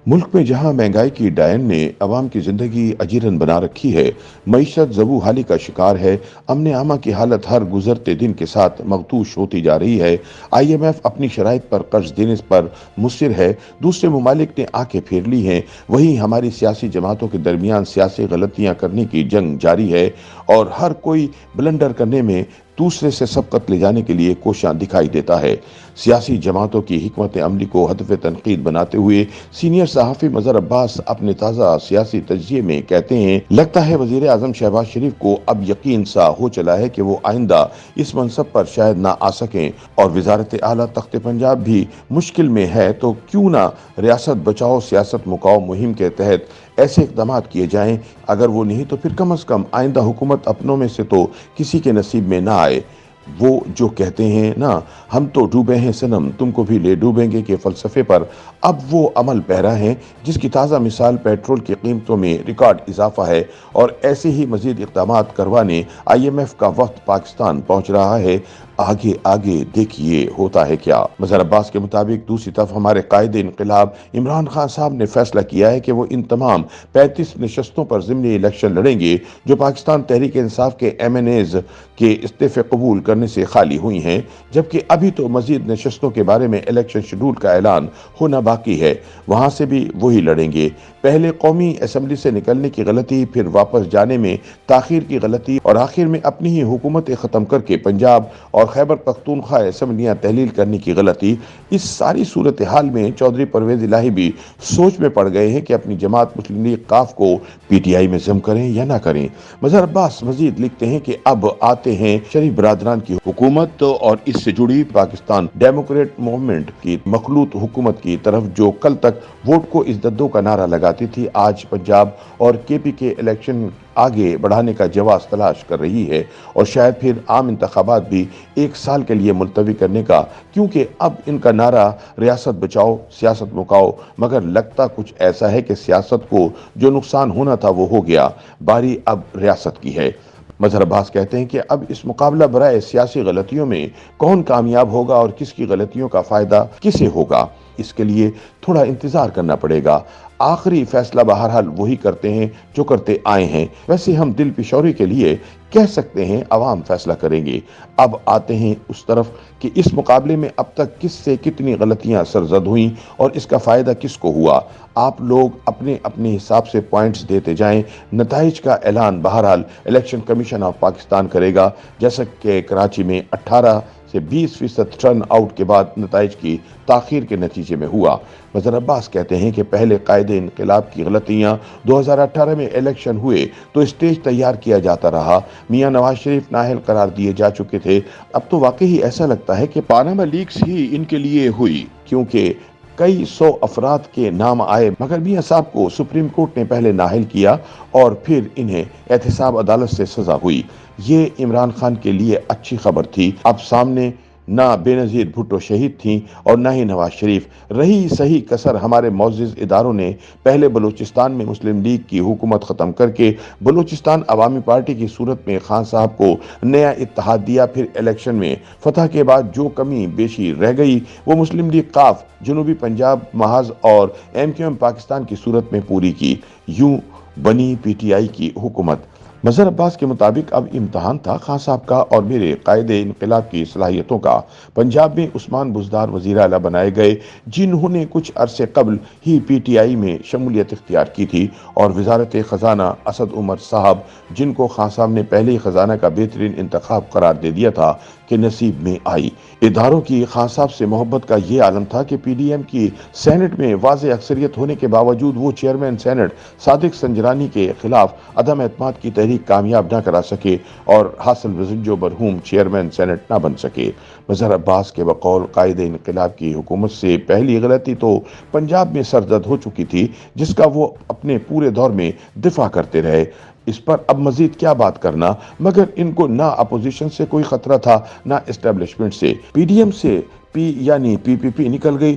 ملک میں جہاں مہنگائی کی ڈائن نے عوام کی زندگی اجیرن بنا رکھی ہے، معیشت زبوں حالی کا شکار ہے، امن عامہ کی حالت ہر گزرتے دن کے ساتھ مغطوش ہوتی جا رہی ہے، آئی ایم ایف اپنی شرائط پر قرض دینے پر مصر ہے، دوسرے ممالک نے آنکھیں پھیر لی ہیں، وہیں ہماری سیاسی جماعتوں کے درمیان سیاسی غلطیاں کرنے کی جنگ جاری ہے اور ہر کوئی بلنڈر کرنے میں دوسرے سے سبقت لے جانے کے لیے کوشاں دکھائی دیتا ہے۔ سیاسی جماعتوں کی حکمت عملی کو ہدف تنقید بناتے ہوئے سینئر صحافی مظہر عباس اپنے تازہ سیاسی تجزیے میں کہتے ہیں، لگتا ہے وزیر اعظم شہباز شریف کو اب یقین سا ہو چلا ہے کہ وہ آئندہ اس منصب پر شاید نہ آ سکیں اور وزارت اعلیٰ تخت پنجاب بھی مشکل میں ہے تو کیوں نہ ریاست بچاؤ سیاست مکاؤ مہم کے تحت ایسے اقدامات کیے جائیں، اگر وہ نہیں تو پھر کم از کم آئندہ حکومت اپنوں میں سے تو کسی کے نصیب میں نہ آئے۔ وہ جو کہتے ہیں نا، ہم تو ڈوبے ہیں صنم تم کو بھی لے ڈوبیں گے کے فلسفے پر اب وہ عمل پیرا ہیں، جس کی تازہ مثال پیٹرول کی قیمتوں میں ریکارڈ اضافہ ہے اور ایسے ہی مزید اقدامات کروانے آئی ایم ایف کا وقت پاکستان پہنچ رہا ہے۔ آگے آگے دیکھیے ہوتا ہے کیا۔ مظہر عباس کے مطابق دوسری طرف ہمارے قائد انقلاب عمران خان صاحب نے فیصلہ کیا ہے کہ وہ ان تمام 35 نشستوں پر ضمنی الیکشن لڑیں گے جو پاکستان تحریک انصاف کے ایم این ایز کے استعفے قبول کرنے سے خالی ہوئی ہیں، جبکہ ابھی تو مزید نشستوں کے بارے میں الیکشن شیڈول کا اعلان ہونا باقی ہے، وہاں سے بھی وہی لڑیں گے۔ پہلے قومی اسمبلی سے نکلنے کی غلطی، پھر واپس جانے میں تاخیر کی غلطی اور آخر میں اپنی ہی حکومتیں ختم کر کے پنجاب اور خیبر پختونخوا اسمبلیاں تحلیل کرنے کی غلطی، اس ساری صورتحال میں چودھری پرویز الہی بھی سوچ میں پڑ گئے ہیں کہ اپنی جماعت مسلم لیگ ق کو پی ٹی آئی میں ضم کریں یا نہ کریں۔ مظہر عباس مزید لکھتے ہیں کہ اب آتے ہیں شریف برادران کی حکومت اور اس سے جڑی پاکستان ڈیموکریٹ موومنٹ کی مخلوط حکومت کی طرف، جو کل تک ووٹ کو ازددو کا نعرہ لگاتی تھی، آج پنجاب اور کے پی کے الیکشن آگے بڑھانے کا جواز تلاش کر رہی ہے اور شاید پھر عام انتخابات بھی 1 سال کے لیے ملتوی کرنے کا، کیونکہ اب ان کا نعرہ ریاست بچاؤ سیاست مکاؤ، مگر لگتا کچھ ایسا ہے کہ سیاست کو جو نقصان ہونا تھا وہ ہو گیا، باری اب ریاست کی ہے۔ مظہر عباس کہتے ہیں کہ اب اس مقابلہ برائے سیاسی غلطیوں میں کون کامیاب ہوگا اور کس کی غلطیوں کا فائدہ کسے ہوگا، اس کے لیے تھوڑا انتظار کرنا پڑے گا۔ آخری فیصلہ بہرحال وہی کرتے ہیں جو کرتے آئے ہیں، ویسے ہم دل پشوری کے لیے کہہ سکتے ہیں عوام فیصلہ کریں گے۔ اب آتے ہیں اس طرف کہ اس مقابلے میں اب تک کس سے کتنی غلطیاں سرزد ہوئیں اور اس کا فائدہ کس کو ہوا۔ آپ لوگ اپنے اپنے حساب سے پوائنٹس دیتے جائیں، نتائج کا اعلان بہرحال الیکشن کمیشن آف پاکستان کرے گا، جیسا کہ کراچی میں 18 سے 20% ٹرن آؤٹ کے بعد نتائج کی تاخیر کے نتیجے میں ہوا۔ مظہر عباس کہتے ہیں کہ پہلے قائد انقلاب کی غلطیاں 2018 میں الیکشن ہوئے تو اسٹیج تیار کیا جاتا رہا، میاں نواز شریف نااہل قرار دیے جا چکے تھے، اب تو واقعی ایسا لگتا ہے کہ پاناما لیکس ہی ان کے لیے ہوئی، کیونکہ کئی 100 افراد کے نام آئے مگر میاں صاحب کو سپریم کورٹ نے پہلے نااہل کیا اور پھر انہیں احتساب عدالت سے سزا ہوئی۔ یہ عمران خان کے لیے اچھی خبر تھی، اب سامنے نہ بے نظیر بھٹو شہید تھیں اور نہ ہی نواز شریف۔ رہی صحیح کسر ہمارے معزز اداروں نے پہلے بلوچستان میں مسلم لیگ کی حکومت ختم کر کے بلوچستان عوامی پارٹی کی صورت میں خان صاحب کو نیا اتحاد دیا، پھر الیکشن میں فتح کے بعد جو کمی بیشی رہ گئی وہ مسلم لیگ ق جنوبی پنجاب محاذ اور ایم کیو ایم پاکستان کی صورت میں پوری کی، یوں بنی پی ٹی آئی کی حکومت۔ مظہر عباس کے مطابق اب امتحان تھا خان صاحب کا اور میرے قائد انقلاب کی صلاحیتوں کا۔ پنجاب میں عثمان بزدار وزیر اعلیٰ بنائے گئے، جنہوں نے کچھ عرصے قبل ہی پی ٹی آئی میں شمولیت اختیار کی تھی، اور وزارت خزانہ اسد عمر صاحب، جن کو خان صاحب نے پہلے ہی خزانہ کا بہترین انتخاب قرار دے دیا تھا، کہ نصیب میں آئی۔ اداروں کی خان صاحب سے محبت کا یہ عالم تھا کہ پی ڈی ایم کی سینٹ میں واضح اکثریت ہونے کے باوجود وہ چیئرمین سینٹ صادق سنجرانی کے خلاف عدم اعتماد کی تحریک کامیاب نہ کرا سکے اور حاصل وزنجو مرحوم چیئرمین سینٹ نہ بن سکے۔ مظہر عباس کے بقول قائد انقلاب کی حکومت سے پہلی غلطی تو پنجاب میں سرزد ہو چکی تھی، جس کا وہ اپنے پورے دور میں دفاع کرتے رہے۔ اس پر اب مزید کیا بات کرنا، مگر ان کو نہ اپوزیشن سے کوئی خطرہ تھا نہ اسٹیبلشمنٹ سے۔ پی ڈی ایم سے پی یعنی پی پی پی نکل گئی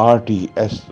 RTS